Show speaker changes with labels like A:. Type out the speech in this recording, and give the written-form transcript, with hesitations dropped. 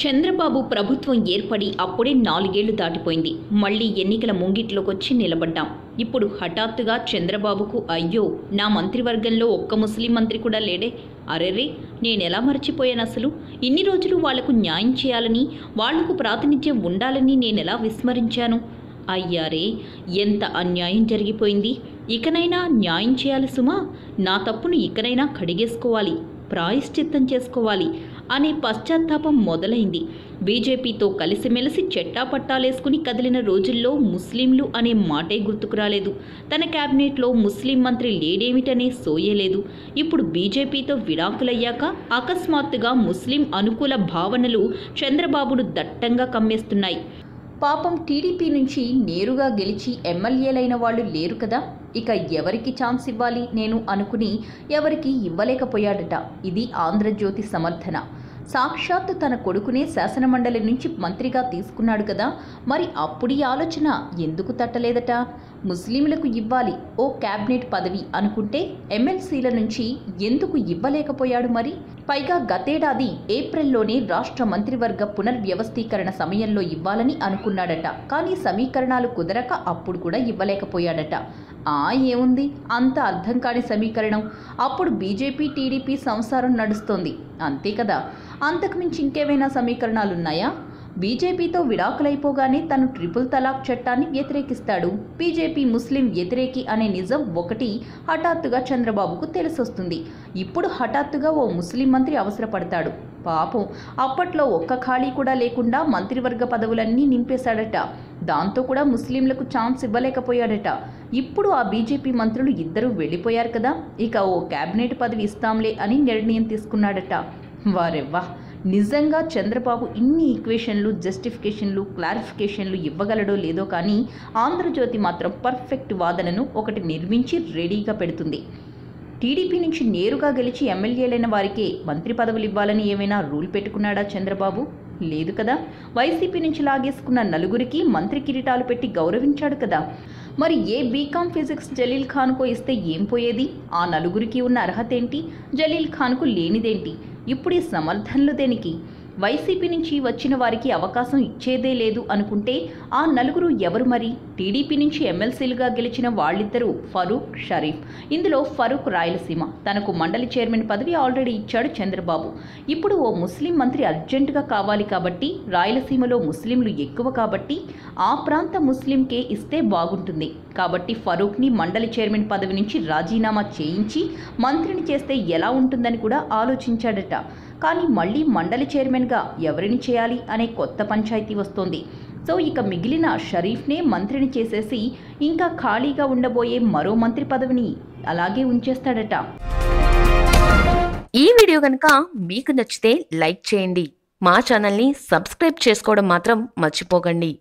A: చంద్రబాబు ప్రభుత్వం ఏర్పడి అప్పుడే 4 ఏళ్లు దాటిపోయింది. మళ్లీ ఎన్నికల ముంగిట్లోకొచ్చి నిలబడ్డాం. ఇప్పుడు హఠాత్తుగా చంద్రబాబుకు అయ్యో నా మంత్రివర్గంలో ఒక్క ముస్లిం మంత్రి కూడా లేడే, అరెరే నేనెలా మర్చిపోయాను, అసలు ఇన్ని రోజులు వాళ్లకు న్యాయం చేయాలని, వాళ్లకు ప్రాతినిధ్యం ఉండాలని నేనెలా విస్మరించాను. అయ్యారే ఎంత అన్యాయం జరిగిపోయింది. ఇకనైనా న్యాయం చేయాలి సుమా, నా తప్పును ఇకనైనా కడిగేసుకోవాలి, ప్రాయశ్చిత్తం చేసుకోవాలి అనే పశ్చాత్తాపం మొదలైంది. బీజేపీతో కలిసిమెలిసి చెట్టాపట్టాలేసుకుని కదిలిన రోజుల్లో ముస్లింలు అనే మాటే గుర్తుకు రాలేదు. తన క్యాబినెట్లో ముస్లిం మంత్రి లేడేమిటనే సోయలేదు. ఇప్పుడు బీజేపీతో విడాకులయ్యాక అకస్మాత్తుగా ముస్లిం అనుకూల భావనలు చంద్రబాబును దట్టంగా కమ్మేస్తున్నాయి. పాపం టీడీపీ నుంచి నేరుగా గెలిచి ఎమ్మెల్యేలైన వాళ్ళు లేరు కదా, ఇక ఎవరికి ఛాన్స్ ఇవ్వాలి నేను అనుకుని ఎవరికి ఇవ్వలేకపోయాడట. ఇది ఆంధ్రజ్యోతి సమర్థన. సాక్షాత్తు తన కొడుకునే శాసనమండలి నుంచి మంత్రిగా తీసుకున్నాడు కదా, మరి అప్పుడీ ఆలోచన ఎందుకు తట్టలేదట. ముస్లింలకు ఇవ్వాలి ఓ క్యాబినెట్ పదవి అనుకుంటే ఎమ్మెల్సీల నుంచి ఎందుకు ఇవ్వలేకపోయాడు మరి? పైగా గతేడాది ఏప్రిల్లోనే రాష్ట్ర మంత్రివర్గ పునర్వ్యవస్థీకరణ సమయంలో ఇవ్వాలని అనుకున్నాడట. కానీ సమీకరణాలు కుదరక అప్పుడు కూడా ఇవ్వలేకపోయాడట. ఏముంది అంత అర్థం కాని సమీకరణం? అప్పుడు బీజేపీ టీడీపీ సంసారం నడుస్తోంది అంతే కదా, అంతకుమించి ఇంకేమైనా సమీకరణాలున్నాయా? బీజేపీతో విడాకులైపోగానే తను ట్రిపుల్ తలాక్ చట్టాన్ని వ్యతిరేకిస్తాడు. బీజేపీ ముస్లిం వ్యతిరేకి అనే నిజం ఒకటి హఠాత్తుగా చంద్రబాబుకు తెలిసొస్తుంది. ఇప్పుడు హఠాత్తుగా ఓ ముస్లిం మంత్రి అవసరపడతాడు. పాపం అప్పట్లో ఒక్క ఖాళీ కూడా లేకుండా మంత్రివర్గ పదవులన్నీ నింపేశాడట. దాంతో కూడా ముస్లింలకు ఛాన్స్ ఇవ్వలేకపోయాడట. ఇప్పుడు ఆ బీజేపీ మంత్రులు ఇద్దరూ వెళ్ళిపోయారు కదా, ఇక ఓ క్యాబినెట్ పదవి ఇస్తాంలే అని నిర్ణయం తీసుకున్నాడట. వారెవ్వా, నిజంగా చంద్రబాబు ఇన్ని ఈక్వేషన్లు, జస్టిఫికేషన్లు, క్లారిఫికేషన్లు ఇవ్వగలడో లేదో కానీ ఆంధ్రజ్యోతి మాత్రం పర్ఫెక్ట్ వాదనను ఒకటి నిర్మించి రెడీగా పెడుతుంది. టీడీపీ నుంచి నేరుగా గెలిచి ఎమ్మెల్యేలైన వారికే మంత్రి పదవులు ఇవ్వాలని ఏమైనా రూల్ పెట్టుకున్నాడా చంద్రబాబు? లేదు కదా. వైసీపీ నుంచి లాగేసుకున్న నలుగురికి మంత్రి కిరీటాలు పెట్టి గౌరవించాడు కదా. మరి ఏ బీకామ్ ఫిజిక్స్ జలీల్ ఖాన్కో ఇస్తే ఏం పోయేది? ఆ నలుగురికి ఉన్న అర్హత ఏంటి, జలీల్ ఖాన్కు లేనిదేంటి? ఇప్పుడు ఈ సమర్థనలు దేనికి? వైసీపీ నుంచి వచ్చిన వారికి అవకాశం ఇచ్చేదే లేదు అనుకుంటే ఆ నలుగురు ఎవరు మరి? టీడీపీ నుంచి ఎమ్మెల్సీలుగా గెలిచిన వాళ్ళిద్దరూ ఫరూక్, షరీఫ్. ఇందులో ఫరూక్ రాయలసీమ, తనకు మండలి చైర్మన్ పదవి ఆల్రెడీ ఇచ్చాడు చంద్రబాబు. ఇప్పుడు ఓ ముస్లిం మంత్రి అర్జెంటుగా కావాలి కాబట్టి, రాయలసీమలో ముస్లింలు ఎక్కువ కాబట్టి ఆ ప్రాంత ముస్లింకే ఇస్తే బాగుంటుంది కాబట్టి ఫరూక్ని మండలి చైర్మన్ పదవి నుంచి రాజీనామా చేయించి మంత్రిని చేస్తే ఎలా ఉంటుందని కూడా ఆలోచించాడట. కానీ మళ్ళీ మండలి చైర్మన్గా ఎవరిని చేయాలి అనే కొత్త పంచాయతీ వస్తోంది. సో ఇక మిగిలిన షరీఫ్నే మంత్రిని చేసేసి ఇంకా ఖాళీగా ఉండబోయే మరో మంత్రి పదవిని అలాగే ఉంచేస్తాడట.
B: ఈ వీడియో కనుక మీకు నచ్చితే లైక్ చేయండి, మా ఛానల్ని సబ్స్క్రైబ్ చేసుకోవడం మాత్రం మర్చిపోకండి.